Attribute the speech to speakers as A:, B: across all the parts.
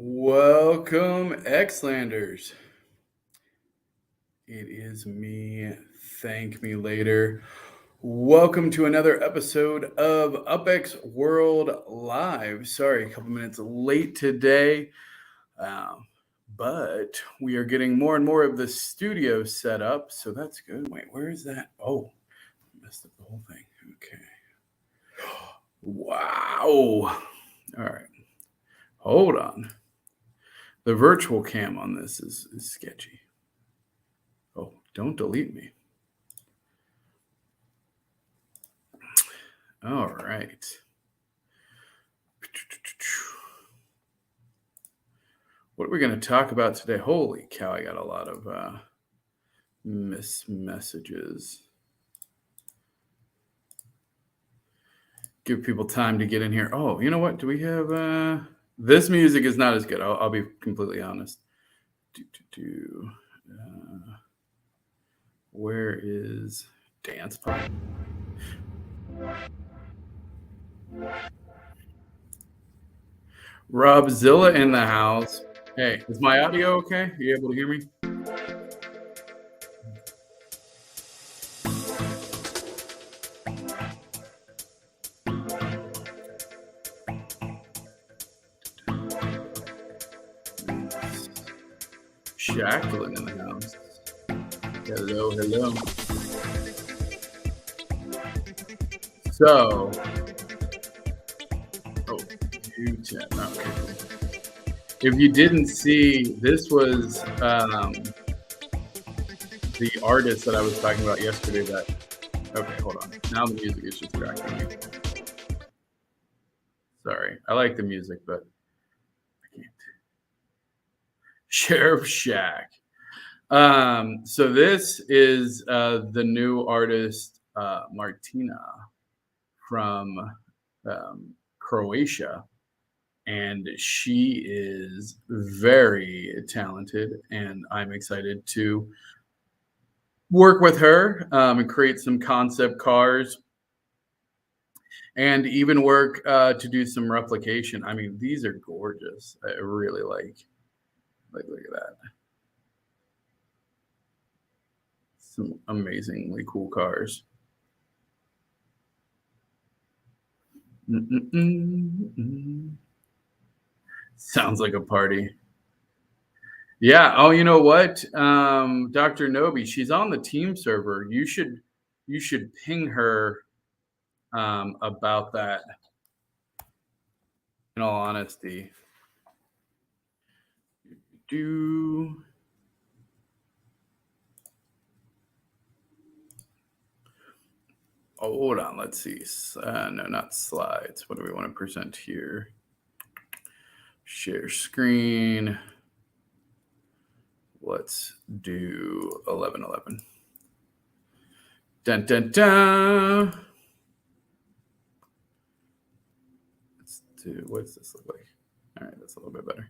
A: Welcome, Xlanders. It is me. Thank me later. Welcome to another episode of UPX World Live. Sorry, a couple minutes late today, but we are getting more and more of the studio set up, so that's good. Wait, where is that? Oh, messed up the whole thing. Okay. Wow. All right. Hold on. The virtual cam on this is sketchy. Oh, don't delete me. All right. What are we going to talk about today? Holy cow, I got a lot of messages. Give people time to get in here. Oh, you know what? Do we have... this music is not as good. I'll be completely honest. Where is Dance Pop? Robzilla in the house. Hey, is my audio okay? Are you able to hear me? Jacqueline in the house. Hello, hello. So, if you didn't see, this was the artist that I was talking about yesterday. Okay, hold on. Now the music is just distracting me. Sorry, I like the music, but I can't. Sheriff Shack. So this is the new artist Martina from Croatia, and she is very talented, and I'm excited to work with her and create some concept cars and even work to do some replication. I mean, these are gorgeous. I really like look at that. Some amazingly cool cars. Sounds like a party. Yeah. Oh, you know what? Dr. Nobi, she's on the team server. You should ping her about that. In all honesty. Oh, hold on. Let's see. No, not slides. What do we want to present here? Share screen. Let's do 11:11. Dun dun dun. Let's do. What's this look like? All right, that's a little bit better.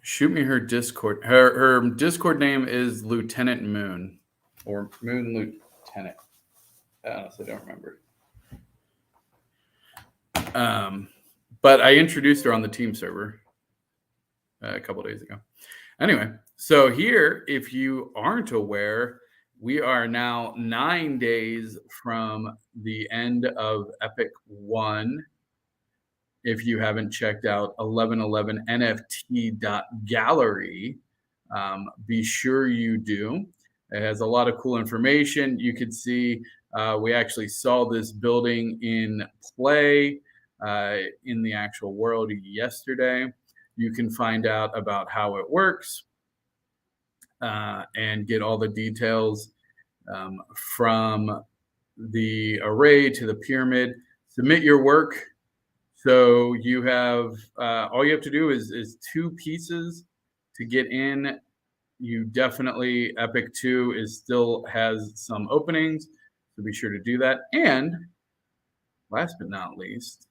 A: Shoot me her Discord. Her Discord name is Lieutenant Moon, or Moon Lieutenant. I honestly don't remember. But I introduced her on the team server a couple days ago. Anyway, so here, if you aren't aware, we are now 9 days from the end of Epic 1. If you haven't checked out 1111nft.gallery, be sure you do. It has a lot of cool information. You could see we actually saw this building in play in the actual world yesterday. You can find out about how it works and get all the details from the array to the pyramid. Submit your work. So you have all you have to do is 2 pieces to get in. You definitely Epic 2 still has some openings, so be sure to do that. And last but not least,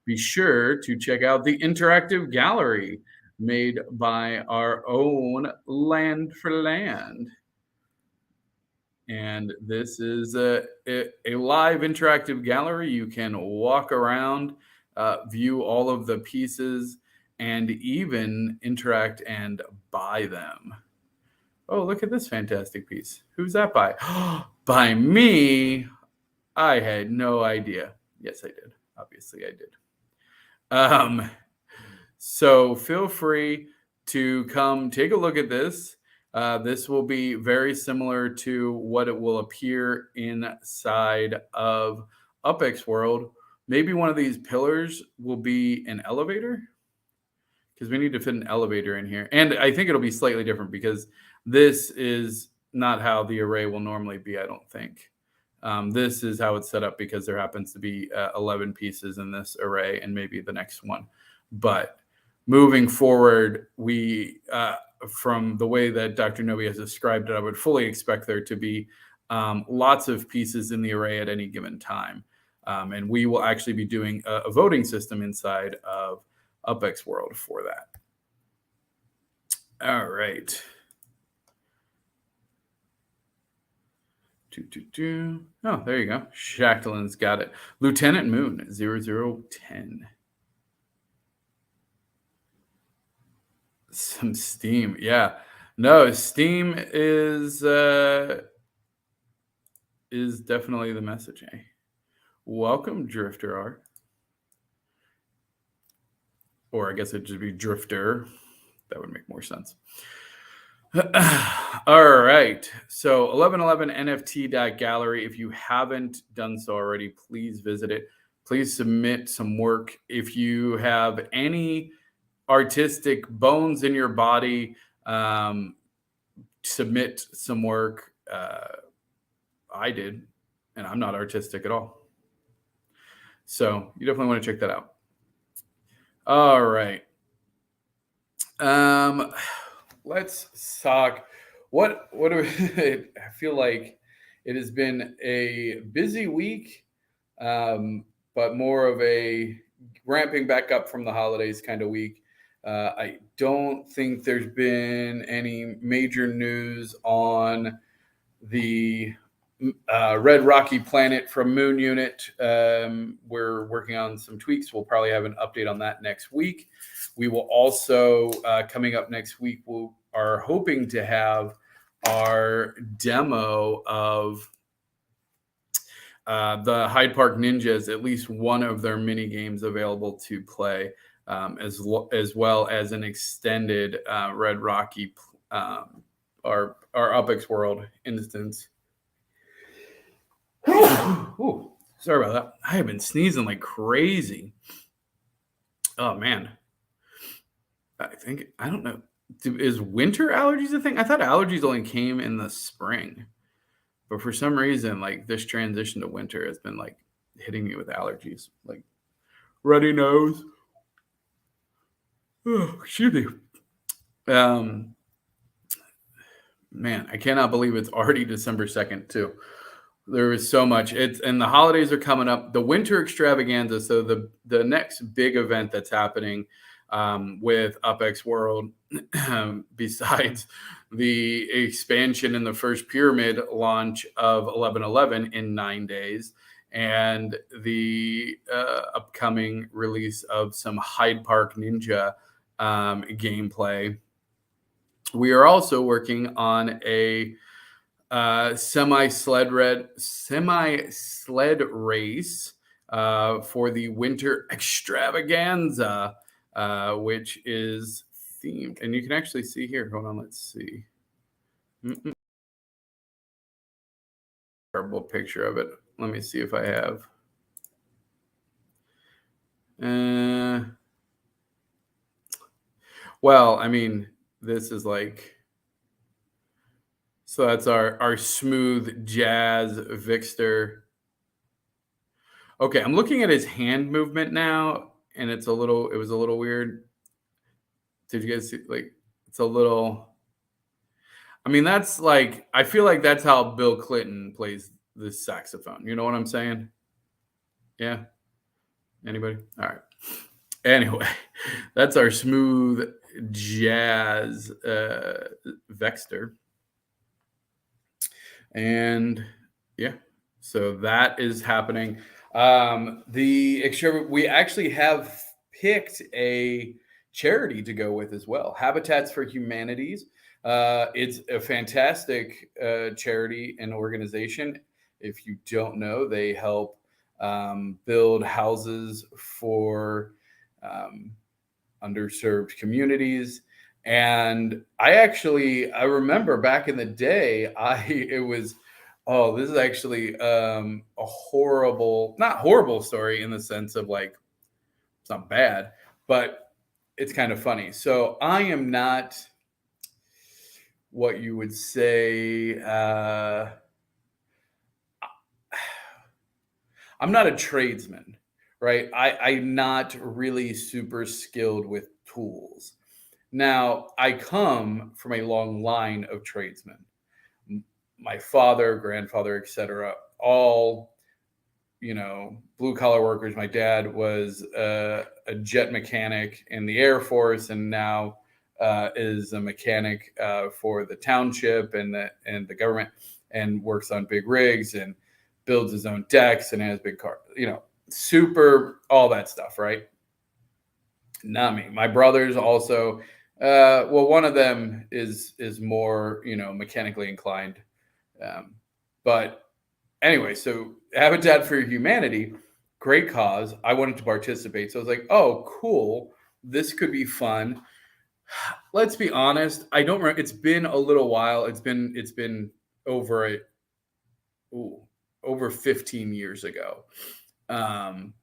A: be sure to check out the interactive gallery made by our own Land for Land. And this is a live interactive gallery. You can walk around, view all of the pieces, and even interact and buy them. Oh, look at this fantastic piece. Who's that by? By me. I had no idea. Yes, I did. Obviously, I did. So feel free to come take a look at this. This will be very similar to what it will appear inside of UPX World. Maybe one of these pillars will be an elevator because we need to fit an elevator in here. And I think it'll be slightly different because this is not how the array will normally be, I don't think. This is how it's set up because there happens to be 11 pieces in this array and maybe the next one. But moving forward, we, from the way that Dr. Novi has described it, I would fully expect there to be lots of pieces in the array at any given time. And we will actually be doing a voting system inside of UPX World for that. All right. Oh, there you go. Shacklin's got it. Lieutenant Moon 0010. Some Steam, yeah. No, Steam is definitely the message. Eh? Welcome, Drifter R. Or I guess it'd just be Drifter. That would make more sense. All right. So 1111nft.gallery. If you haven't done so already, please visit it. Please submit some work. If you have any artistic bones in your body, submit some work. I did, and I'm not artistic at all. So you definitely want to check that out. All right. Let's talk. What do we, I feel like it has been a busy week, but more of a ramping back up from the holidays kind of week. I don't think there's been any major news on the Red Rocky Planet from Moon Unit. We're working on some tweaks. We'll probably have an update on that next week. We will also, coming up next week, we are hoping to have our demo of the Hyde Park Ninjas, at least one of their mini games available to play, as well as an extended Red Rocky, our UPX World instance. Ooh, sorry about that. I have been sneezing like crazy. Oh man. I don't know. Is winter allergies a thing? I thought allergies only came in the spring, but for some reason, like this transition to winter has been like hitting me with allergies, like runny nose. Oh, excuse me. Man, I cannot believe it's already December 2nd too. There is so much. And the holidays are coming up. The winter extravaganza. So the next big event that's happening with UPX World, besides the expansion in the first pyramid launch of 1111 in 9 days, and the upcoming release of some Hyde Park Ninja gameplay. We are also working on a semi sled race for the winter extravaganza, which is themed, and you can actually see here. Hold on, let's see. Terrible picture of it. Let me see if I have. Well, I mean, this is like. So that's our smooth jazz Vixter. Okay, I'm looking at his hand movement now, and it was a little weird. Did you guys see, like, it's a little, I mean, that's like, I feel like that's how Bill Clinton plays the saxophone. You know what I'm saying? Yeah. Anybody? All right. Anyway, that's our smooth jazz Vexter. And yeah, so that is happening. We actually have picked a charity to go with as well. Habitats for Humanities. It's a fantastic charity and organization. If you don't know, they help build houses for um, underserved communities. And I remember back in the day, it was, oh, this is actually a horrible, not horrible story in the sense of like, it's not bad, but it's kind of funny. So I am not what you would say, I'm not a tradesman, right? I'm not really super skilled with tools. Now, I come from a long line of tradesmen. My father, grandfather, etc., all blue collar workers. My dad was a jet mechanic in the Air Force, and now is a mechanic for the township and the government, and works on big rigs and builds his own decks and has big car. Super all that stuff, right? Not me. My brothers also. Well, one of them is more mechanically inclined, um, but anyway. So Habitat for Humanity, great cause. I wanted to participate, so I was like, oh, cool. This could be fun. Let's be honest. I don't remember. It's been a little while. It's been over a ooh, over 15 years ago. Um,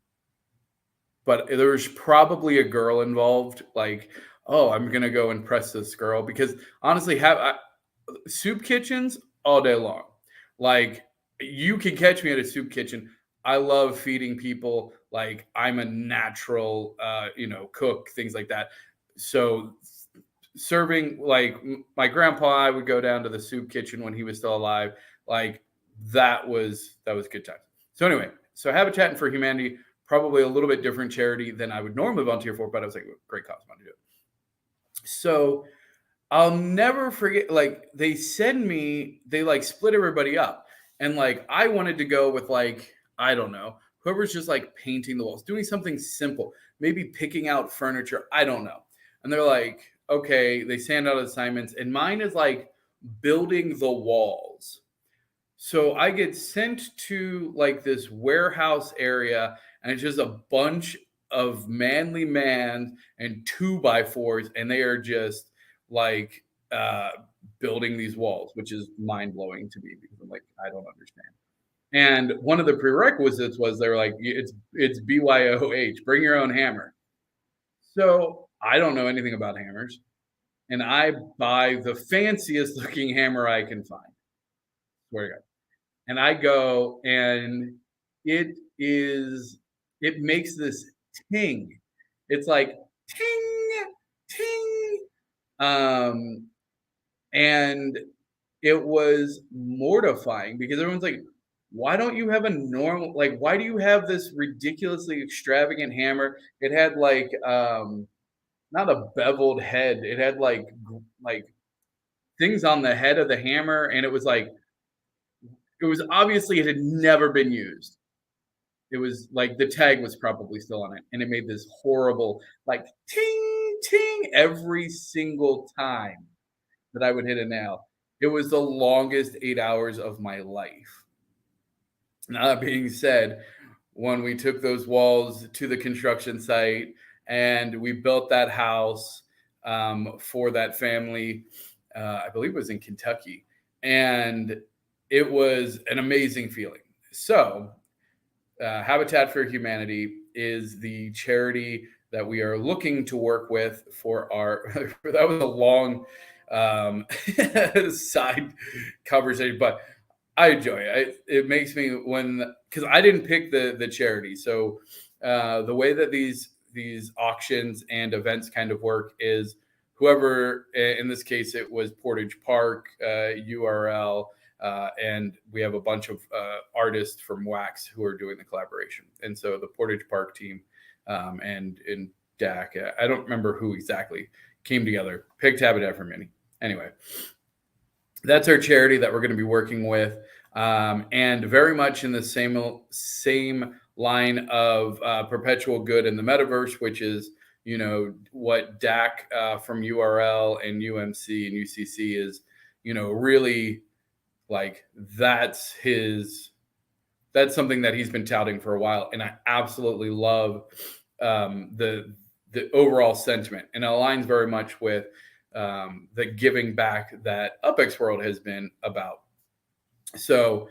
A: but there's probably a girl involved. Like, oh, I'm gonna go impress this girl because honestly, soup kitchens all day long. Like, you can catch me at a soup kitchen. I love feeding people. Like, I'm a natural, cook, things like that. So serving, like, my grandpa, I would go down to the soup kitchen when he was still alive. Like, that was good time. So anyway, so Habitat for Humanity, probably a little bit different charity than I would normally volunteer for, but I was like, great cause, I want to do it. So I'll never forget, like, they like split everybody up. And like, I wanted to go with, like, I don't know, whoever's just like painting the walls, doing something simple, maybe picking out furniture. I don't know. And they're like, okay, they send out assignments. And mine is like building the walls. So I get sent to like this warehouse area, and it's just a bunch of manly man and two by fours, and they are just like building these walls, which is mind blowing to me because I'm like, I don't understand. And one of the prerequisites was they were like, it's BYOH, bring your own hammer. So I don't know anything about hammers, and I buy the fanciest looking hammer I can find. Swear to God. And I go, and it is it makes this ting. It's like ting, ting. Um, and it was mortifying because everyone's like, why don't you have a normal, like, why do you have this ridiculously extravagant hammer? It had like not a beveled head. It had like things on the head of the hammer, and it was obviously it had never been used. It was like the tag was probably still on it, and it made this horrible like ting ting every single time that I would hit a nail. It was the longest 8 hours of my life. Now that being said, when we took those walls to the construction site and we built that house for that family, I believe it was in Kentucky, and it was an amazing feeling. So Habitat for Humanity is the charity that we are looking to work with for our. That was a long side conversation, but I enjoy it. It makes me because I didn't pick the charity. So the way that these auctions and events kind of work is whoever, in this case, it was Portage Park, URL, and we have a bunch of artists from Wax who are doing the collaboration. And so the Portage Park team and in DAC, I don't remember who exactly came together, picked Habitat for Many. Anyway, That's our charity that we're going to be working with, and very much in the same line of perpetual good in the metaverse, which is what DAC from URL and UMC and UCC is, really like that's something that he's been touting for a while, and I absolutely love the overall sentiment, and it aligns very much with the giving back that UPX World has been about. So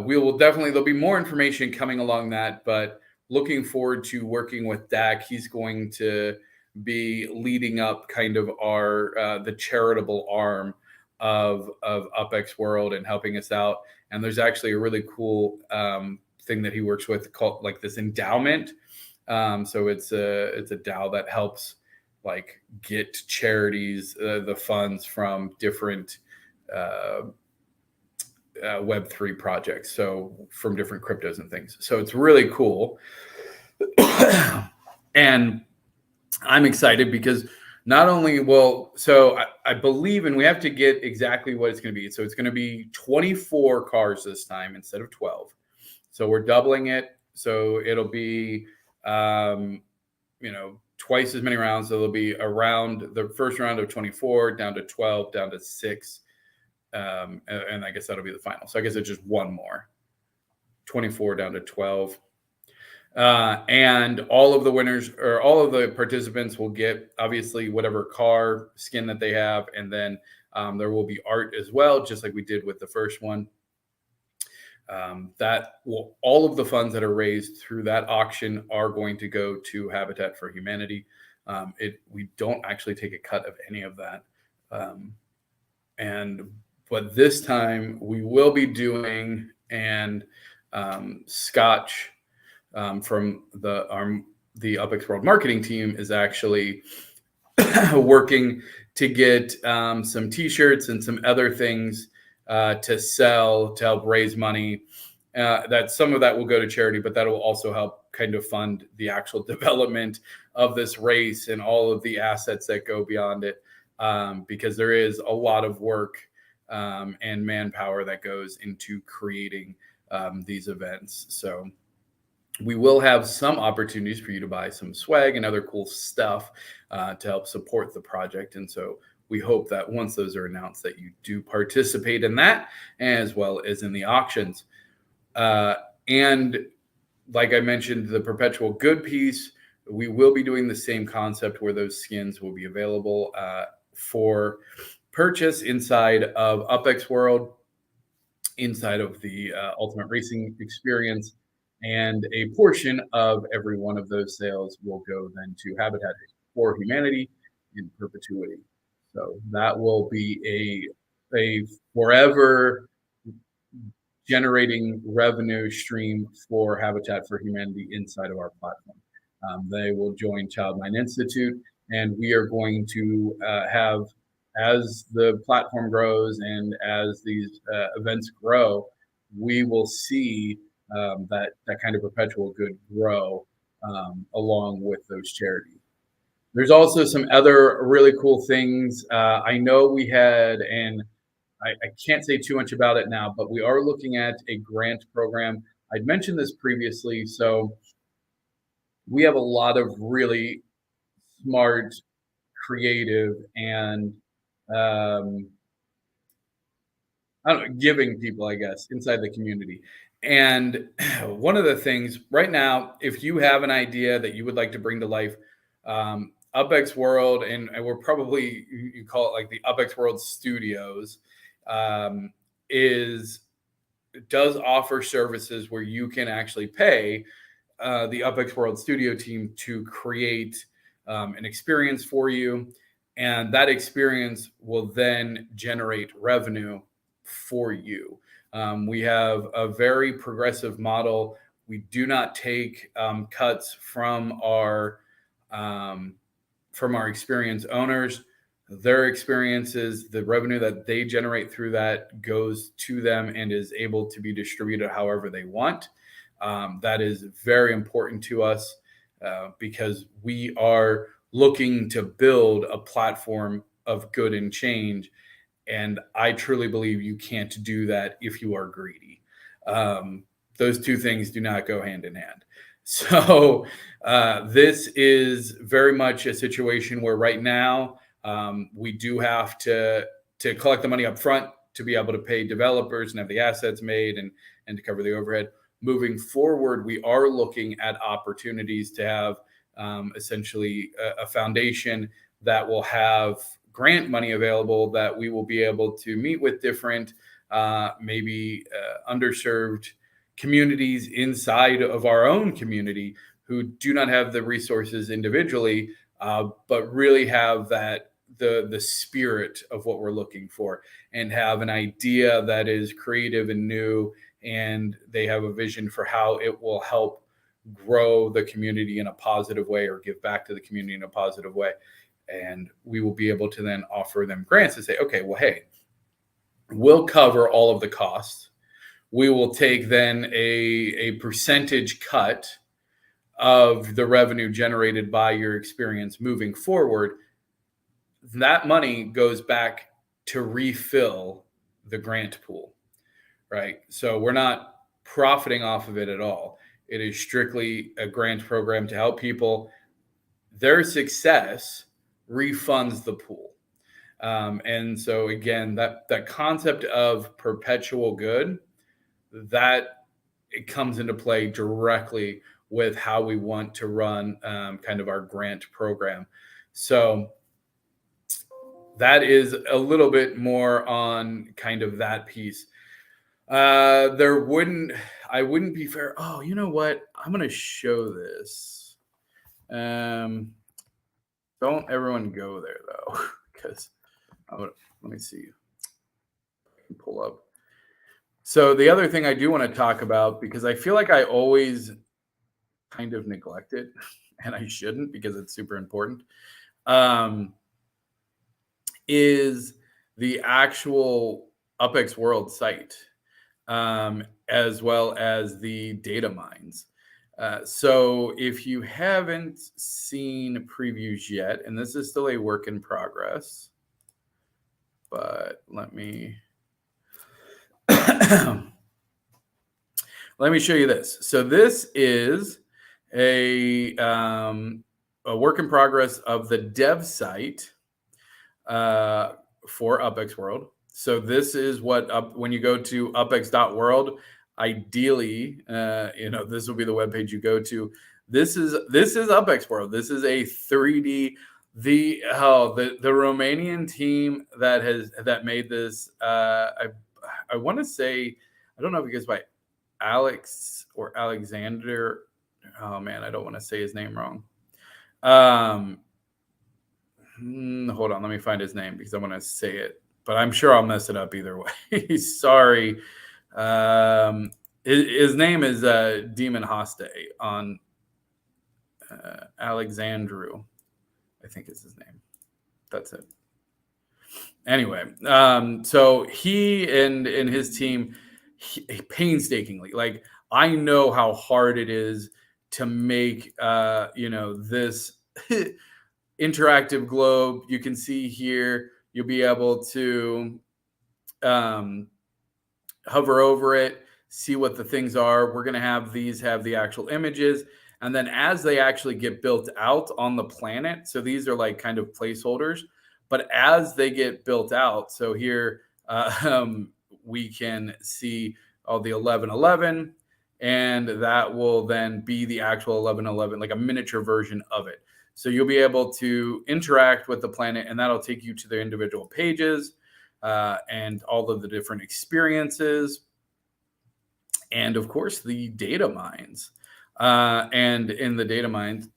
A: we will definitely, there'll be more information coming along that, but looking forward to working with Dak. He's going to be leading up kind of our the charitable arm of UpX World and helping us out. And there's actually a really cool thing that he works with called like this endowment. So it's a DAO that helps like get charities the funds from different Web3 projects, so from different cryptos and things. So it's really cool. And I'm excited because not only I believe, and we have to get exactly what it's going to be. So it's going to be 24 cars this time instead of 12. So we're doubling it. So it'll be, twice as many rounds. So it'll be around the first round of 24 down to 12, down to 6. And I guess that'll be the final. So I guess it's just one more, 24 down to 12. And all of the winners or all of the participants will get obviously whatever car skin that they have. And then there will be art as well, just like we did with the first one. All of the funds that are raised through that auction are going to go to Habitat for Humanity. We don't actually take a cut of any of that. But this time we will be doing, and Scotch from the UpX World marketing team is actually working to get some T-shirts and some other things to sell to help raise money. That some of that will go to charity, but that will also help kind of fund the actual development of this race and all of the assets that go beyond it, because there is a lot of work and manpower that goes into creating these events. So we will have some opportunities for you to buy some swag and other cool stuff to help support the project. And so we hope that once those are announced that you do participate in that, as well as in the auctions. And like I mentioned, the perpetual good piece, we will be doing the same concept where those skins will be available for purchase inside of UpX World, inside of the Ultimate Racing Experience, and a portion of every one of those sales will go then to Habitat for Humanity in perpetuity. So that will be a forever generating revenue stream for Habitat for Humanity inside of our platform. They will join Child9 Institute, and we are going to have, as the platform grows and as these events grow, we will see that kind of perpetual good grow along with those charities. There's also some other really cool things. I know we had, and I can't say too much about it now, but we are looking at a grant program. I'd mentioned this previously. So we have a lot of really smart, creative, and giving people, I guess, inside the community. And one of the things right now, if you have an idea that you would like to bring to life, UpX World, and we're probably, you call it like the UpX World Studios, does offer services where you can actually pay the UpX World Studio team to create an experience for you. And that experience will then generate revenue for you. We have a very progressive model. We do not take cuts from our experience owners. Their experiences, the revenue that they generate through that goes to them and is able to be distributed however they want. That is very important to us because we are looking to build a platform of good and change. And I truly believe you can't do that if you are greedy. Um, those two things do not go hand in hand. So this is very much a situation where right now we do have to collect the money up front to be able to pay developers and have the assets made and to cover the overhead. Moving forward, we are looking at opportunities to have essentially a foundation that will have grant money available that we will be able to meet with different, maybe underserved communities inside of our own community who do not have the resources individually, but really have that the spirit of what we're looking for and have an idea that is creative and new, and they have a vision for how it will help grow the community in a positive way or give back to the community in a positive way. And we will be able to then offer them grants to say, okay, well, hey, we'll cover all of the costs. We will take then a percentage cut of the revenue generated by your experience moving forward. That money goes back to refill the grant pool, right? So we're not profiting off of it at all. It is strictly a grant program to help people. Their success refunds the pool. And so again, that concept of perpetual good, that it comes into play directly with how we want to run kind of our grant program. So that is a little bit more on kind of that piece. There wouldn't I wouldn't be fair. Oh, you know what? I'm gonna show this. Um, don't everyone go there though, because let me see. I can pull up. So the other thing I do want to talk about, because I feel like I always kind of neglect it, and I shouldn't because it's super important, um, is the actual UPX World site, as well as the data mines. So if you haven't seen previews yet, and this is still a work in progress, but let me let me show you this. So this is a work in progress of the dev site for UPX World. So this is what when you go to upx.world, ideally, this will be the webpage you go to. This is UPX World. This is a 3D. The Romanian team that made this. I want to say, I don't know if it goes by Alex or Alexander. Oh man, I don't want to say his name wrong. Hold on, let me find his name because I want to say it, but I'm sure I'll mess it up either way. Sorry. His name is Demon Hoste on Alexandru, I think is his name. That's it. Anyway, so he and his team painstakingly, like, I know how hard it is to make this interactive globe. You can see here, you'll be able to hover over it, see what the things are. We're going to have these have the actual images. And then as they actually get built out on the planet, so these are like kind of placeholders, but as they get built out, so here we can see all the 1111, and that will then be the actual 1111, like a miniature version of it. So you'll be able to interact with the planet, and that'll take you to the individual pages and all of the different experiences. And of course, the data mines. And in the data mines,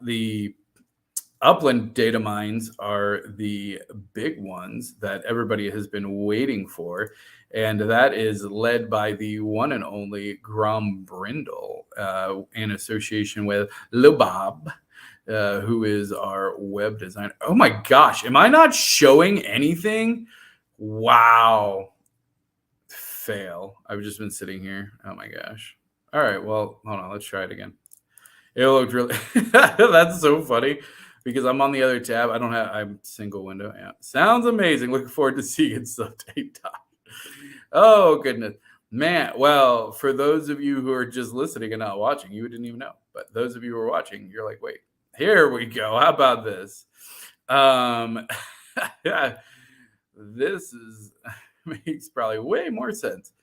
A: the upland data mines are the big ones that everybody has been waiting for. And that is led by the one and only Grom Brindle in association with Lubab, who is our web designer. Oh my gosh, am I not showing anything? Wow. Fail. I've just been sitting here. Oh my gosh. All right, well, hold on. Let's try it again. It looked really. That's so funny. because I'm on the other tab. I'm single window. Yeah. Sounds amazing. Looking forward to seeing it someday, Doc. Oh, goodness. Man, well, for those of you who are just listening and not watching, you didn't even know. But those of you who are watching, you're like, wait, here we go. How about this? Um, yeah, this is makes probably way more sense.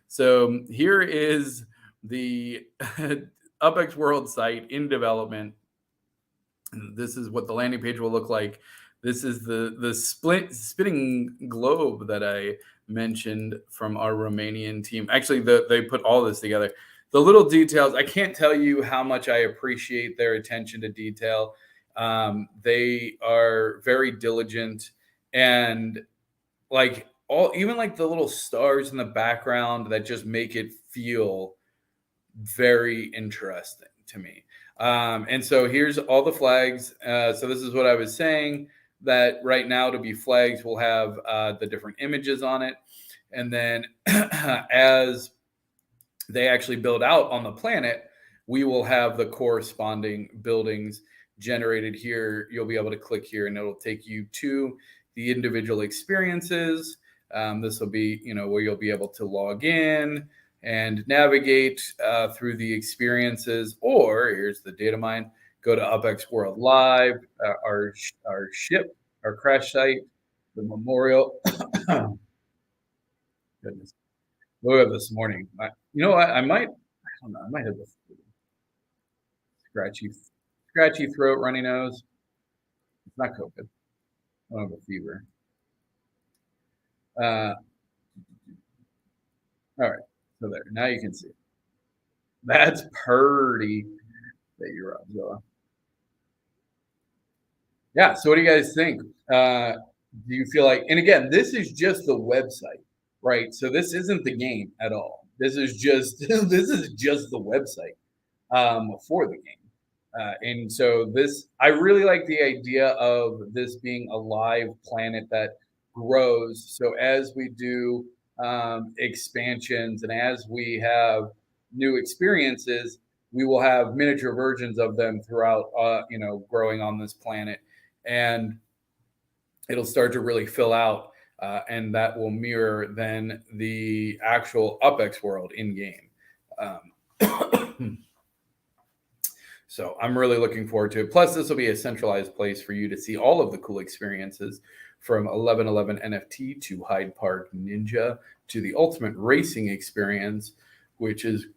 A: So here is the UpX World site in development. This is what the landing page will look like. This is the spinning globe that I mentioned from our Romanian team. Actually, they put all this together. The little details, I can't tell you how much I appreciate their attention to detail. They are very diligent, and like all, even like the little stars in the background that just make it feel very interesting to me. And so here's all the flags. So this is what I was saying, that right now to be flags, we'll have the different images on it. And then as they actually build out on the planet, we will have the corresponding buildings generated here. You'll be able to click here and it'll take you to the individual experiences. This will be, where you'll be able to log in and navigate through the experiences. Or here's the data mine. Go to UpX World Live, our ship, our crash site, the memorial. Goodness, woke up this morning. You know what? I don't know. I might have a scratchy, scratchy throat, runny nose. It's not COVID. I don't have a fever. All right. So there. Now you can see. That's pretty. That you're up, Zilla. Yeah. So what do you guys think? Do you feel like? And again, this is just the website, right? So this isn't the game at all. This is just this is just the website for the game. And so I really like the idea of this being a live planet that grows. So as we do expansions and as we have new experiences, we will have miniature versions of them throughout, growing on this planet, and it'll start to really fill out, and that will mirror then the actual UpX world in game. So I'm really looking forward to it. Plus, this will be a centralized place for you to see all of the cool experiences, from 1111 NFT to Hyde Park Ninja to the Ultimate Racing Experience, which is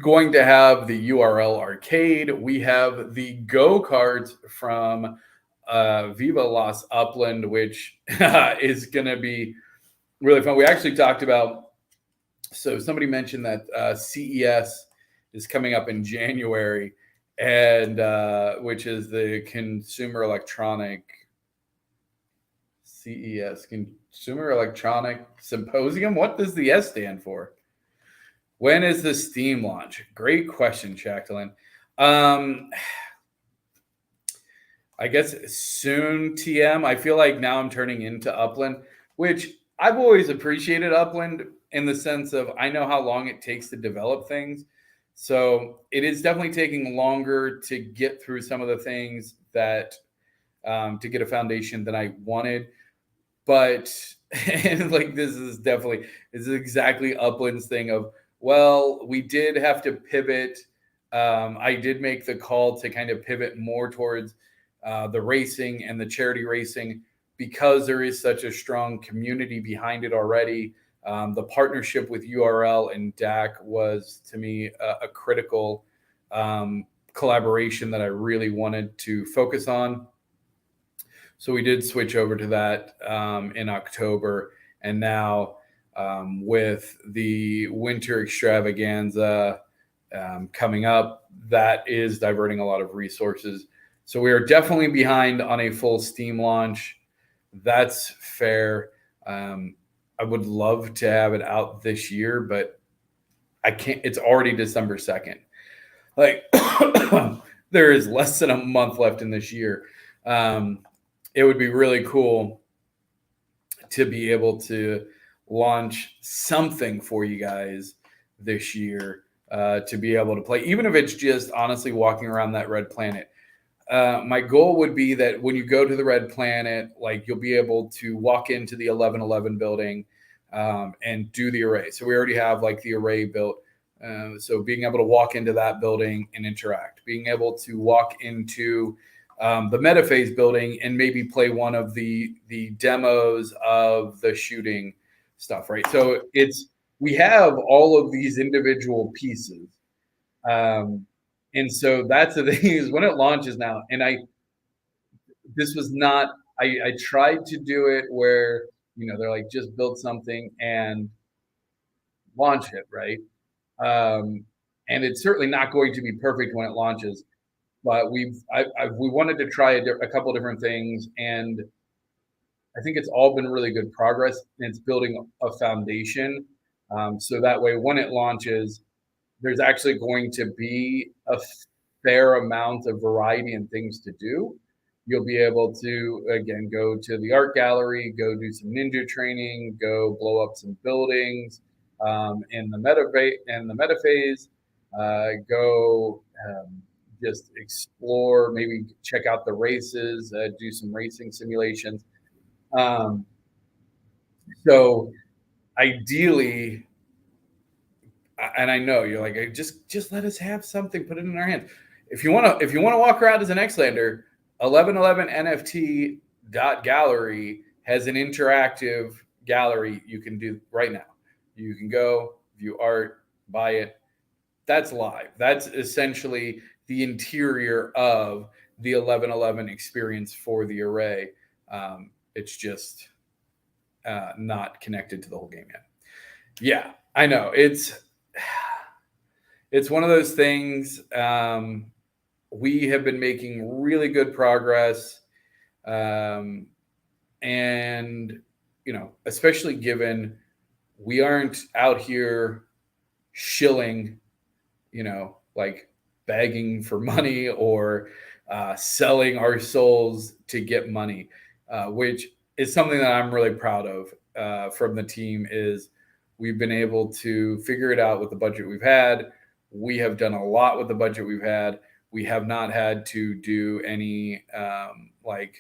A: going to have the URL Arcade. We have the go-karts from Viva Las Upland, which is going to be really fun. We actually talked about, so somebody mentioned that CES is coming up in January, and which is the Consumer Electronic CES, Consumer Electronic Symposium. What does the S stand for? When is the Steam launch? Great question, Jacqueline. I guess soon, TM. I feel like now I'm turning into Upland, which I've always appreciated Upland in the sense of I know how long it takes to develop things. So it is definitely taking longer to get through some of the things that to get a foundation than I wanted. But and like this is exactly Upland's thing of, well, we did have to pivot. I did make the call to kind of pivot more towards the racing and the charity racing because there is such a strong community behind it already. The partnership with URL and DAC was, to me, a critical collaboration that I really wanted to focus on. So we did switch over to that in October. And now with the winter extravaganza coming up, that is diverting a lot of resources. So we are definitely behind on a full Steam launch. That's fair. I would love to have it out this year, but I can't. It's already December 2nd. Like there is less than a month left in this year. It would be really cool to be able to launch something for you guys this year, to be able to play, even if it's just honestly walking around that red planet. my goal would be that when you go to the Red Planet, like you'll be able to walk into the 1111 building and do the array. So we already have like the array built. So being able to walk into that building and interact, being able to walk into the metaphase building and maybe play one of the demos of the shooting stuff, right? So we have all of these individual pieces. And so that's the thing is when it launches now, and this was not, I tried to do it where, they're like, just build something and launch it, right? And it's certainly not going to be perfect when it launches, but we wanted to try a couple different things, and I think it's all been really good progress, and it's building a foundation. So that way, when it launches, there's actually going to be a fair amount of variety and things to do. You'll be able to, again, go to the art gallery, go do some ninja training, go blow up some buildings in the metaphase, go just explore, maybe check out the races, do some racing simulations. So ideally, and I know you're like, just let us have something, put it in our hands. If you want to walk around as an Xlander, 1111 NFT gallery has an interactive gallery you can do right now. You can go view art, buy it. That's live. That's essentially the interior of the 1111 experience for the array. It's just not connected to the whole game yet. Yeah, I know. It's one of those things. We have been making really good progress. And, especially given we aren't out here shilling, like begging for money or selling our souls to get money, which is something that I'm really proud of from the team. Is we've been able to figure it out with the budget we've had. We have done a lot with the budget we've had. We have not had to do any like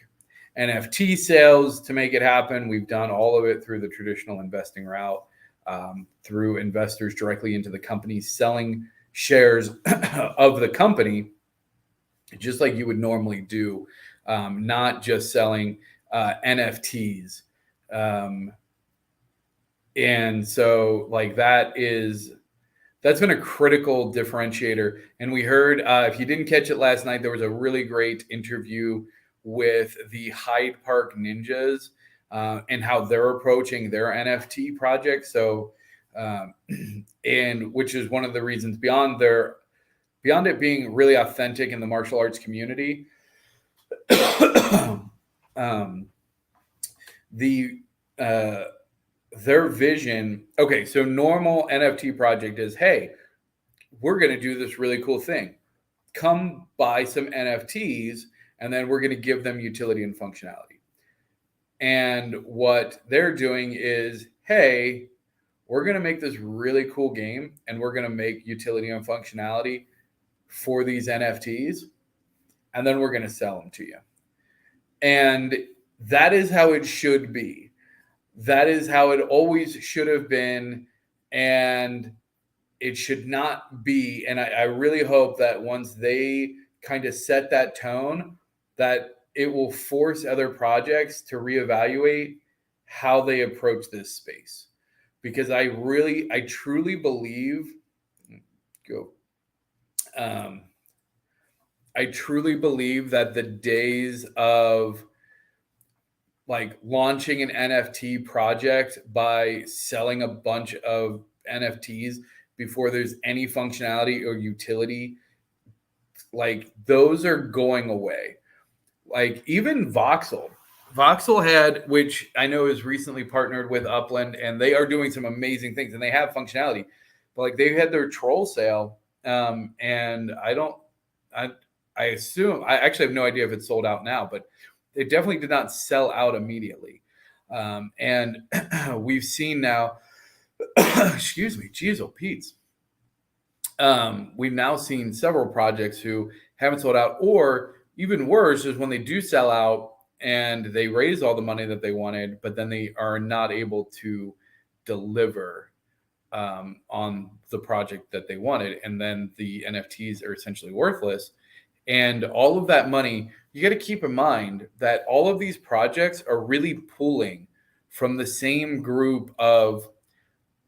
A: NFT sales to make it happen. We've done all of it through the traditional investing route, through investors directly into the company, selling shares of the company, just like you would normally do, not just selling NFTs. And so like that's been a critical differentiator. And we heard, if you didn't catch it last night, there was a really great interview with the Hyde Park Ninjas and how they're approaching their NFT project. So, and which is one of the reasons beyond it being really authentic in the martial arts community, their vision. Okay, so normal NFT project is, hey, we're going to do this really cool thing. Come buy some NFTs, and then we're going to give them utility and functionality. And what they're doing is, hey, we're going to make this really cool game, and we're going to make utility and functionality for these NFTs, and then we're going to sell them to you. And that is how it should be. That is how it always should have been. And it should not be. And I really hope that once they kind of set that tone, that it will force other projects to reevaluate how they approach this space. Because I truly believe, I truly believe that the days of like launching an NFT project by selling a bunch of NFTs before there's any functionality or utility, like those are going away. Like even Voxel had, which I know is recently partnered with Upland, and they are doing some amazing things and they have functionality, but like they had their troll sale. And I assume, I actually have no idea if it's sold out now, but it definitely did not sell out immediately. And we've seen now, excuse me, geez, oh Pete's. We've now seen several projects who haven't sold out, or, even worse is when they do sell out and they raise all the money that they wanted, but then they are not able to deliver on the project that they wanted. And then the NFTs are essentially worthless. And all of that money, you got to keep in mind that all of these projects are really pulling from the same group of,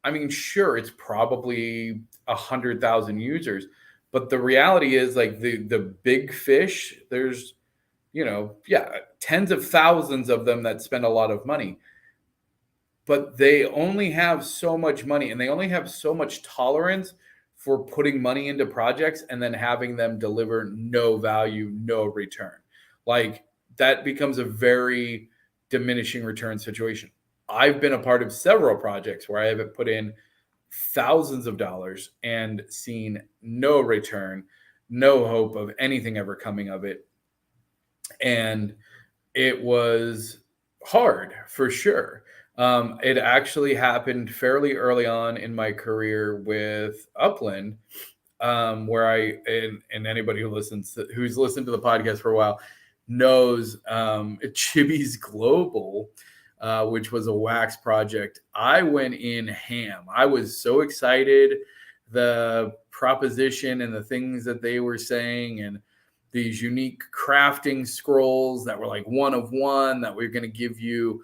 A: I mean, sure, it's probably 100,000 users, but the reality is like the big fish, there's, yeah, tens of thousands of them that spend a lot of money, but they only have so much money and they only have so much tolerance for putting money into projects and then having them deliver no value, no return. Like that becomes a very diminishing return situation. I've been a part of several projects where I have put in thousands of dollars and seen no return, no hope of anything ever coming of it. And it was hard for sure. It actually happened fairly early on in my career with Upland, where and anybody who's listened to the podcast for a while knows Chibi's Global, which was a wax project. I went in ham. I was so excited. The proposition and the things that they were saying, and these unique crafting scrolls that were like one of one that we're going to give you.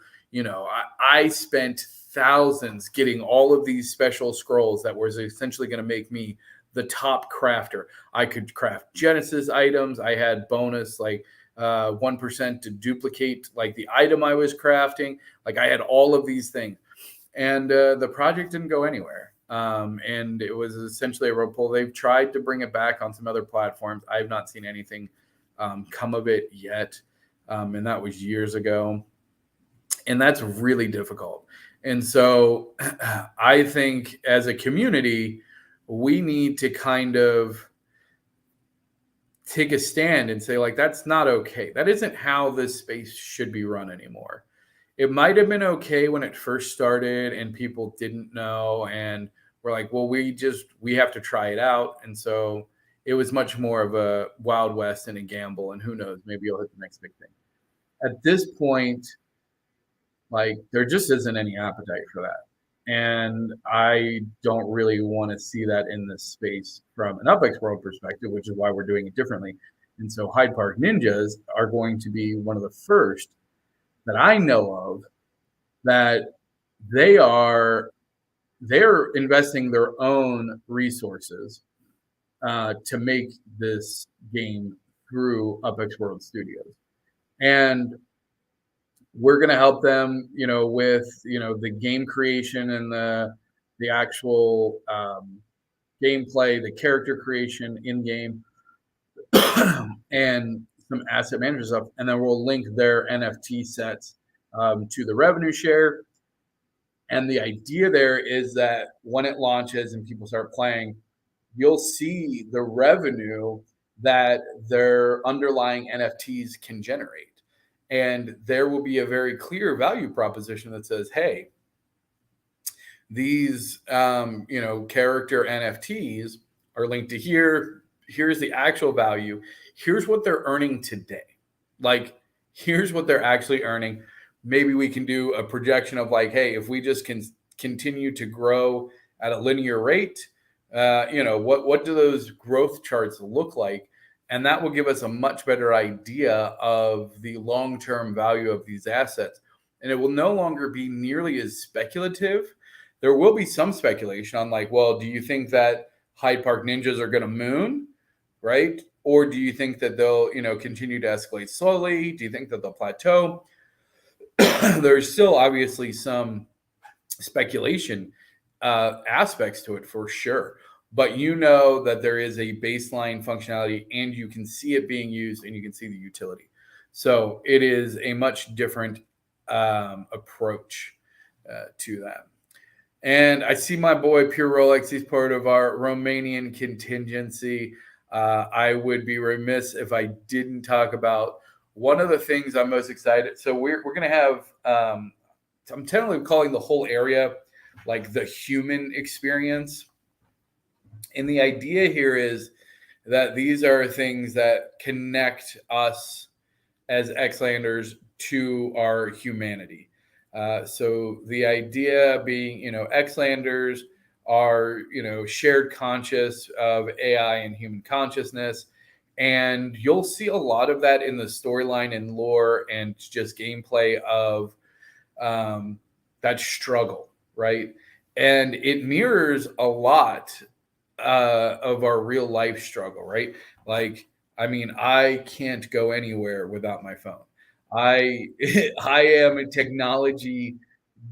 A: I spent thousands getting all of these special scrolls that was essentially going to make me the top crafter. I could craft Genesis items. I had bonus like 1% to duplicate like the item I was crafting. Like I had all of these things, and the project didn't go anywhere. And it was essentially a rope pull. They've tried to bring it back on some other platforms. I've not seen anything come of it yet, and that was years ago. And that's really difficult. And so I think as a community, we need to kind of take a stand and say, like, that's not okay. That isn't how this space should be run anymore. It might have been okay when it first started and people didn't know. And we're like, well, we have to try it out. And so it was much more of a Wild West and a gamble. And who knows, maybe you'll hit the next big thing. At this point, like there just isn't any appetite for that. And I don't really want to see that in this space from an UPX World perspective, which is why we're doing it differently. And so Hyde Park Ninjas are going to be one of the first that I know of that they're investing their own resources to make this game through UPX World Studios. And we're going to help them, with, the game creation and the actual gameplay, the character creation in game, and some asset management stuff. And then we'll link their NFT sets to the revenue share. And the idea there is that when it launches and people start playing, you'll see the revenue that their underlying NFTs can generate. And there will be a very clear value proposition that says, hey, these, character NFTs are linked to here. Here's the actual value. Here's what they're earning today. Like, here's what they're actually earning. Maybe we can do a projection of like, hey, if we just can continue to grow at a linear rate, what do those growth charts look like? And that will give us a much better idea of the long-term value of these assets. And it will no longer be nearly as speculative. There will be some speculation on like, well, do you think that Hyde Park Ninjas are going to moon, right? Or do you think that they'll, continue to escalate slowly? Do you think that they'll plateau? There's still obviously some speculation aspects to it for sure. But that there is a baseline functionality and you can see it being used and you can see the utility. So it is a much different approach to that. And I see my boy Pure Rolex. He's part of our Romanian contingency. I would be remiss if I didn't talk about one of the things I'm most excited. So we're going to have, I'm technically calling the whole area like the human experience. And the idea here is that these are things that connect us as Xlanders to our humanity. So the idea being, Xlanders are, shared conscious of AI and human consciousness. And you'll see a lot of that in the storyline and lore and just gameplay of um, that struggle, right? And it mirrors a lot of our real life struggle, right? Like, I mean, I can't go anywhere without my phone. I I am a technology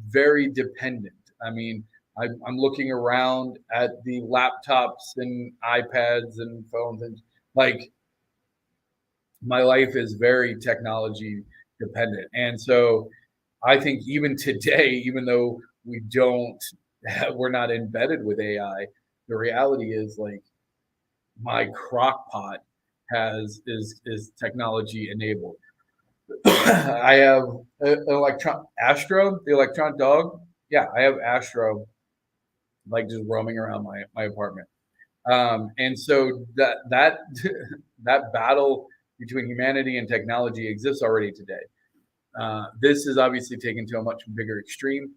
A: very dependent. I mean, I'm looking around at the laptops and iPads and phones, and like my life is very technology dependent. And so I think even today, even though we don't, we're not embedded with AI, the reality is like my crock pot is technology enabled. I have an electron Astro, the electronic dog. Yeah, I have Astro like just roaming around my apartment. And so that that battle between humanity and technology exists already today. This is obviously taken to a much bigger extreme,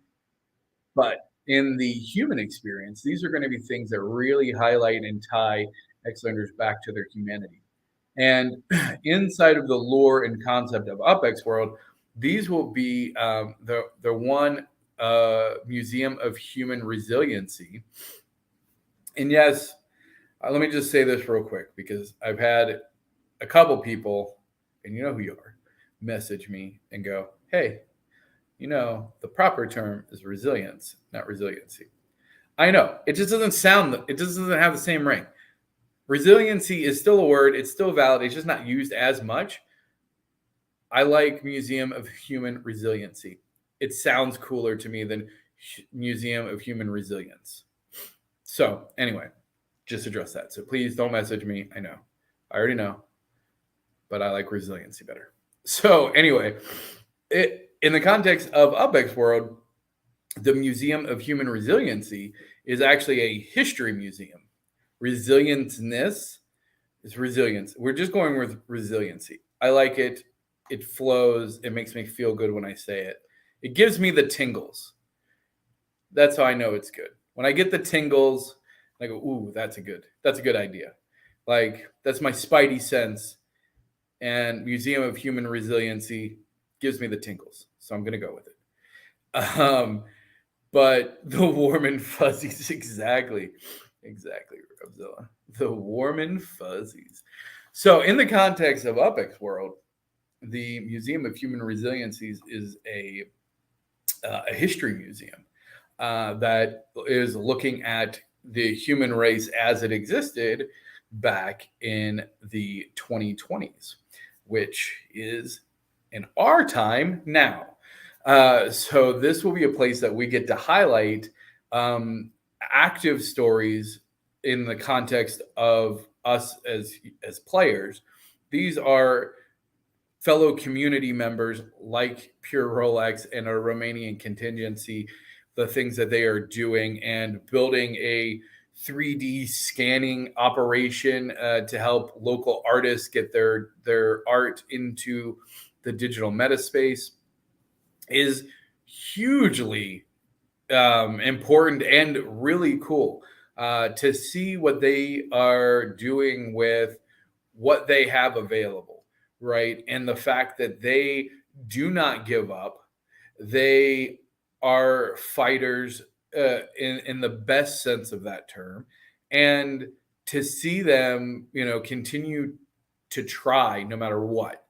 A: but in the human experience, these are going to be things that really highlight and tie Xlanders back to their humanity. And inside of the lore and concept of UpX World, these will be the one museum of human resiliency. And yes, let me just say this real quick because I've had a couple people, and you know who you are, message me and go, "Hey, the proper term is resilience, not resiliency." I know it just doesn't sound. It just doesn't have the same ring. Resiliency is still a word. It's still valid. It's just not used as much. I like Museum of Human Resiliency. It sounds cooler to me than Museum of Human Resilience. So anyway, just address that. So please don't message me. I know. I already know. But I like resiliency better. So anyway, in the context of UpX World, the Museum of Human Resiliency is actually a history museum. Resilienceness is resilience. We're just going with resiliency. I like it. It flows. It makes me feel good when I say it. It gives me the tingles. That's how I know it's good. When I get the tingles, I go, "Ooh, that's a good idea." Like that's my spidey sense. And Museum of Human Resiliency gives me the tingles, so I'm gonna go with it. But the warm and fuzzies, exactly, Robzilla. The warm and fuzzies. So, in the context of UpX World, the Museum of Human Resiliencies is a history museum that is looking at the human race as it existed back in the 2020s, which is in our time now. So this will be a place that we get to highlight active stories in the context of us as players. These are fellow community members like Pure Rolex and our Romanian contingency, the things that they are doing and building a 3D scanning operation to help local artists get their art into the digital metaspace is hugely important and really cool to see what they are doing with what they have available, right? And the fact that they do not give up. They are fighters in the best sense of that term. And to see them, continue to try no matter what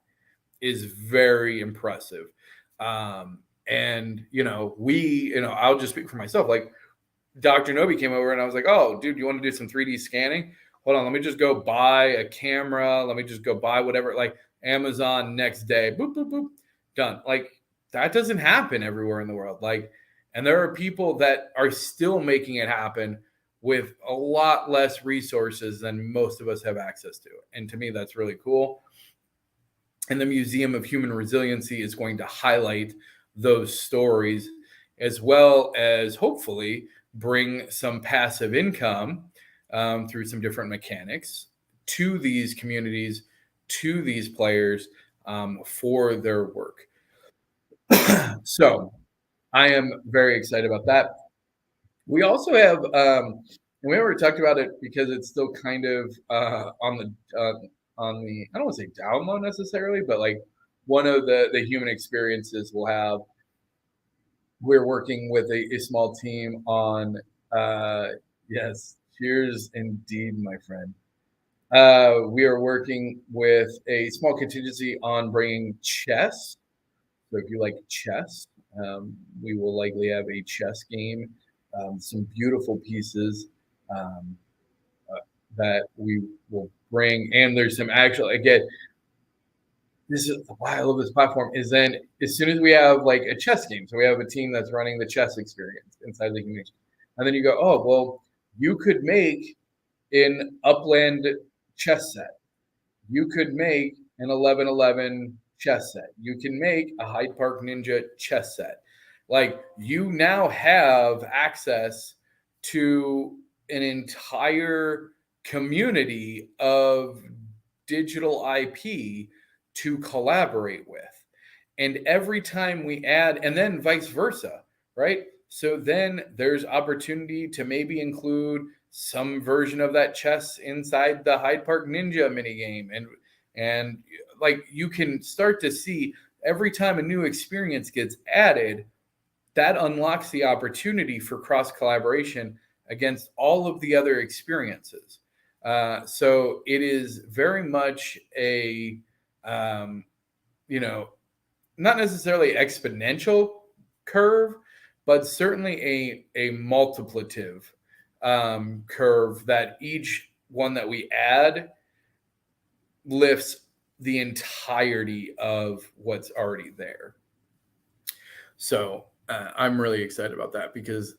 A: is very impressive. And I'll just speak for myself. Like Dr. Nobi came over and I was like, "Oh, dude, you want to do some 3D scanning? Hold on, let me just go buy a camera. Let me just go buy whatever." Like Amazon next day, boop, boop, boop, done. Like that doesn't happen everywhere in the world. Like, and there are people that are still making it happen with a lot less resources than most of us have access to. And to me, that's really cool. And the Museum of Human Resiliency is going to highlight those stories as well as hopefully bring some passive income through some different mechanics to these communities, to these players for their work. So I am very excited about that. We also have, and we already talked about it because it's still kind of on the I don't want to say down low necessarily, but like one of the human experiences we'll have. We're working with a small team on. Yes, cheers indeed, my friend. We are working with a small contingency on bringing chess. So if you like chess, we will likely have a chess game, some beautiful pieces um, that we will bring. And there's some actual, again, this is why I love this platform is then as soon as we have like a chess game, so we have a team that's running the chess experience inside the community. And then you go, oh, well, you could make an upland chess set. You could make an 11-11 chess set. You can make a Hyde Park Ninja chess set. Like you now have access to an entire community of digital IP to collaborate with. And every time we add, and then vice versa, right? So then there's opportunity to maybe include some version of that chess inside the Hyde Park Ninja minigame. And like you can start to see every time a new experience gets added, that unlocks the opportunity for cross collaboration against all of the other experiences. So it is very much a, um, you know, not necessarily exponential curve, but certainly a multiplicative curve that each one that we add lifts the entirety of what's already there. So I'm really excited about that because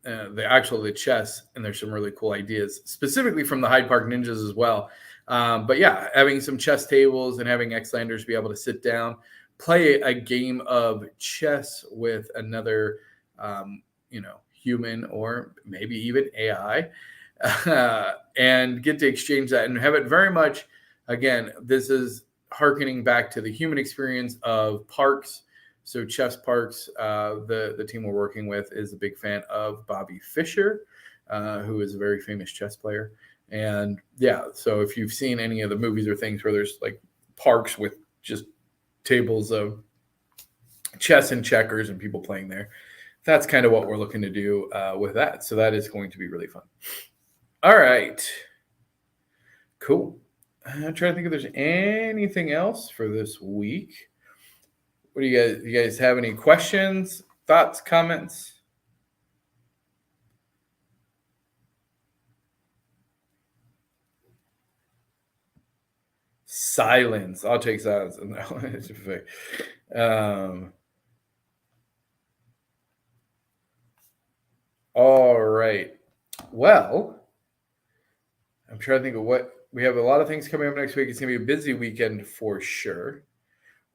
A: the chess, and there's some really cool ideas specifically from the Hyde Park Ninjas as well. But yeah, having some chess tables and having Xlanders be able to sit down, play a game of chess with another, human or maybe even AI, and get to exchange that and have it very much. Again, this is harkening back to the human experience of parks. So Chess Parks, the team we're working with is a big fan of Bobby Fischer, who is a very famous chess player. And yeah, so if you've seen any of the movies or things where there's like parks with just tables of chess and checkers and people playing there, that's kind of what we're looking to do with that. So that is going to be really fun. All right. Cool. I'm trying to think if there's anything else for this week. What do you guys have any questions, thoughts, comments? Silence. I'll take silence. No. All right. Well, I'm trying to think of what we have. A lot of things coming up next week. It's going to be a busy weekend for sure.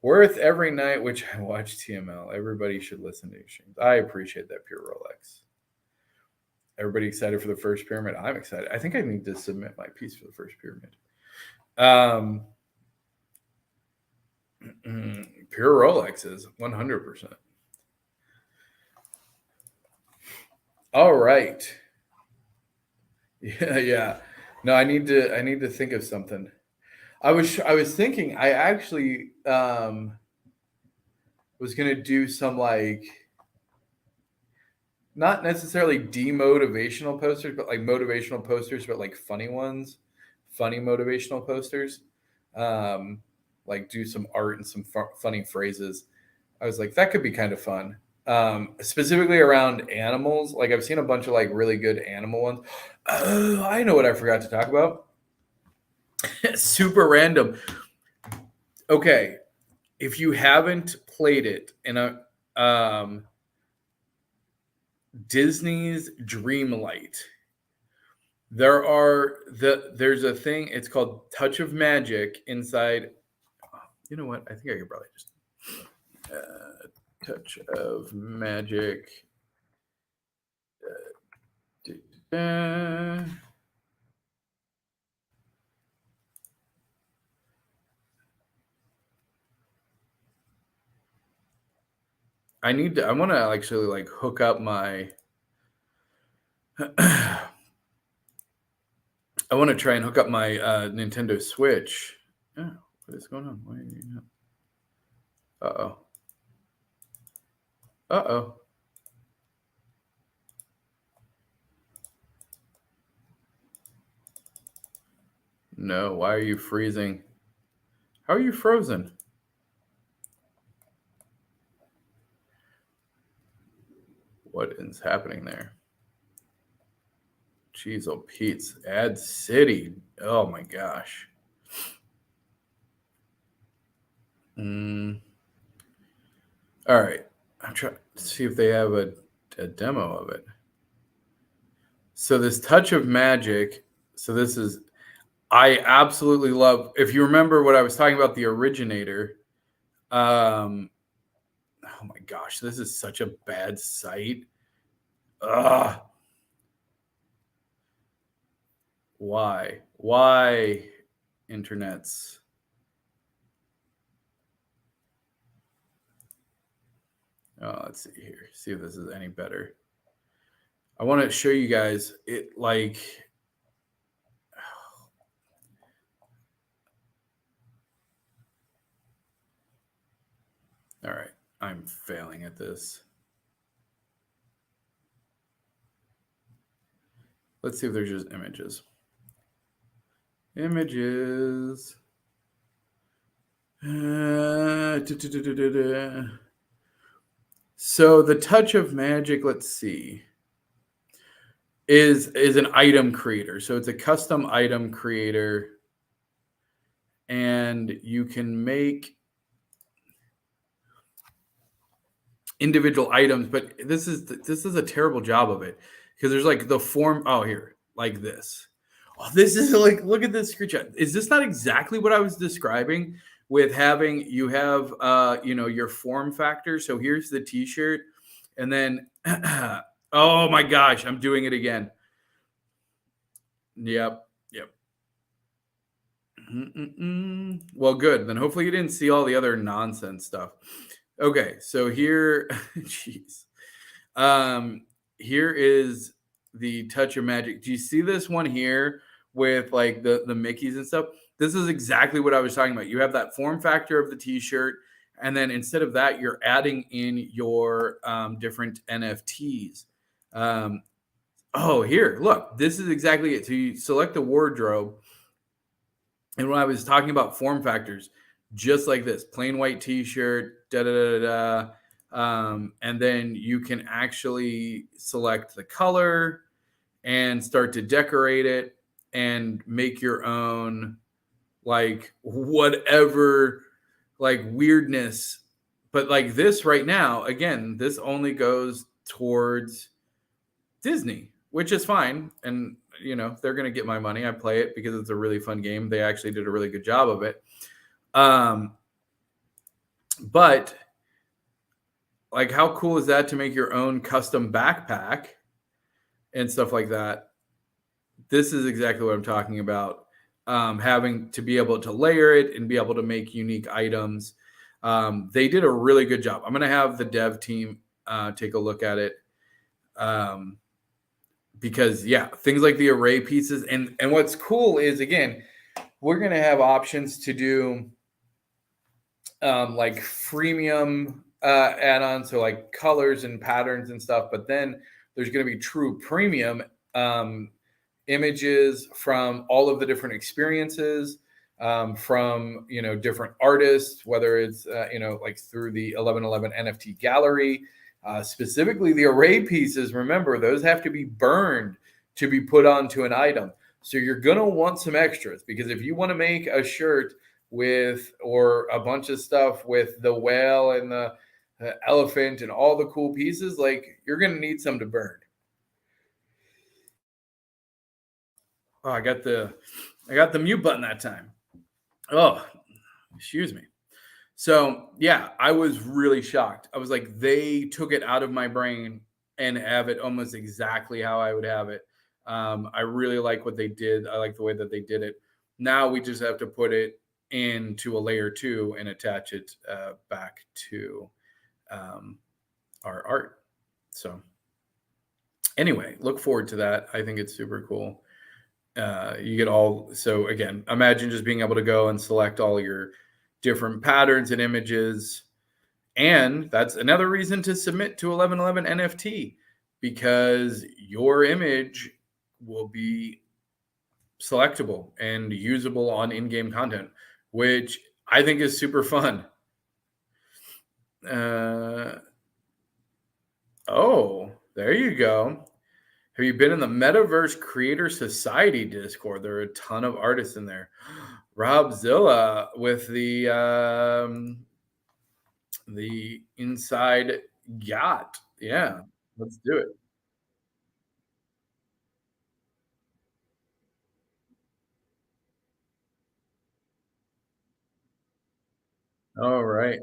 A: Worth every night, which I watch TML. Everybody should listen to your streams. I appreciate that, Pure Rolex. Everybody excited for the first pyramid? I'm excited. I think I need to submit my piece for the first pyramid. Pure Rolex is 100%. All right. Yeah. No, I need to think of something. I was thinking I actually was gonna do some like not necessarily demotivational posters, but like motivational posters, but like funny ones, funny motivational posters. Like do some art and some funny phrases. I was like, that could be kind of fun. Specifically around animals. Like I've seen a bunch of like really good animal ones. Oh, I know what I forgot to talk about. Super random. Okay, if you haven't played it in a Disney's Dreamlight, there's a thing. It's called Touch of Magic inside. You know what? I think I could probably just Touch of Magic. I want to actually like hook up my I want to try and hook up my Nintendo Switch. Oh, what is going on? Why are you... Uh-oh. Uh-oh. No, why are you freezing? How are you frozen? What is happening there? Jeez, oh Pete's Ad City. Oh my gosh. Mm. All right. I'm trying to see if they have a demo of it. So this Touch of Magic. So this is I absolutely love. If you remember what I was talking about, the originator. Oh my gosh, this is such a bad site. Ugh. Why? Why internets? Oh, let's see here. See if this is any better. I want to show you guys it like all right. I'm failing at this. Let's see if there's just images. Images. So the Touch of Magic, let's see, is an item creator. So it's a custom item creator, and you can make individual items. But this is a terrible job of it because there's like the form. Oh, here, like this. Oh, this is like, look at this screenshot. Is this not exactly what I was describing with having you have your form factor? So here's the t-shirt, and then oh my gosh, I'm doing it again. Yep. Yep. Mm-mm-mm. Well, good. Then hopefully you didn't see all the other nonsense stuff. Okay, so here, jeez. Um, Here is the Touch of Magic. Do you see this one here with like the Mickeys and stuff? This is exactly what I was talking about. You have that form factor of the T-shirt, and then instead of that, you're adding in your different NFTs. Um, oh, here, look, this is exactly it. So you select the wardrobe, and when I was talking about form factors, just like this, plain white T-shirt, da da da da. And then you can actually select the color and start to decorate it and make your own, like, whatever, like, weirdness. But like this right now, again, this only goes towards Disney, which is fine. And they're going to get my money. I play it because it's a really fun game. They actually did a really good job of it. But like, how cool is that to make your own custom backpack and stuff like that? This is exactly what I'm talking about. Having to be able to layer it and be able to make unique items. They did a really good job. I'm going to have the dev team take a look at it. Because yeah, things like the array pieces, and what's cool is, again, we're going to have options to do like freemium add-ons, so like colors and patterns and stuff. But then there's going to be true premium images from all of the different experiences, from different artists, whether it's like through the 1111 NFT gallery. Specifically, the array pieces, remember, those have to be burned to be put onto an item. So you're going to want some extras, because if you want to make a shirt with, or a bunch of stuff with the whale and the elephant and all the cool pieces, like, you're going to need some to burn. Oh, I got the mute button that time. Oh, excuse me. So yeah, I was really shocked. I was like, they took it out of my brain and have it almost exactly how I would have it. I really like what they did. I like the way that they did it. Now we just have to put it into a layer 2 and attach it back to our art. So anyway, look forward to that. I think it's super cool. You get all so again, imagine just being able to go and select all your different patterns and images. And that's another reason to submit to 1111 NFT because your image will be selectable and usable on in-game content, which I think is super fun. Uh, oh, there you go. Have you been in the Metaverse Creator Society Discord? There are a ton of artists in there. Rob Zilla with the inside yacht. Yeah, let's do it. All right.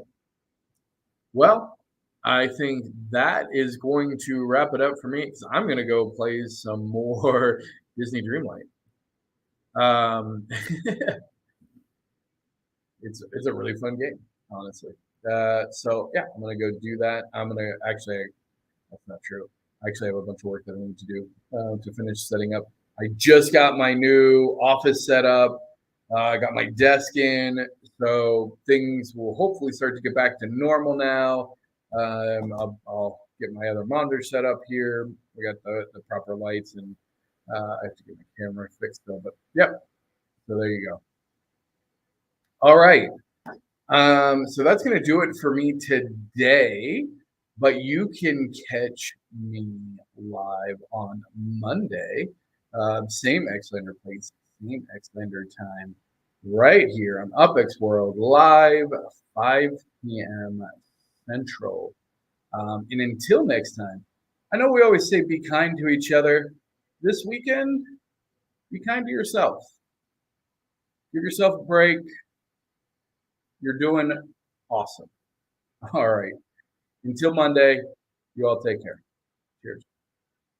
A: Well, I think that is going to wrap it up for me because I'm going to go play some more Disney Dreamlight. Um, it's a really fun game, honestly. So yeah, I'm gonna go do that. I'm gonna actually that's not true. I actually have a bunch of work that I need to do to finish setting up. I just got my new office set up. I got my desk in, so things will hopefully start to get back to normal now. I'll get my other monitor set up here. We got the proper lights, and I have to get my camera fixed though. But yep, so there you go. All right. So that's going to do it for me today. But you can catch me live on Monday, same Xlander place, same Xlander time, right here on UpX World, live 5 p.m. Central. And until next time, I know we always say be kind to each other. This weekend, be kind to yourself. Give yourself a break. You're doing awesome. All right. Until Monday, you all take care. Cheers.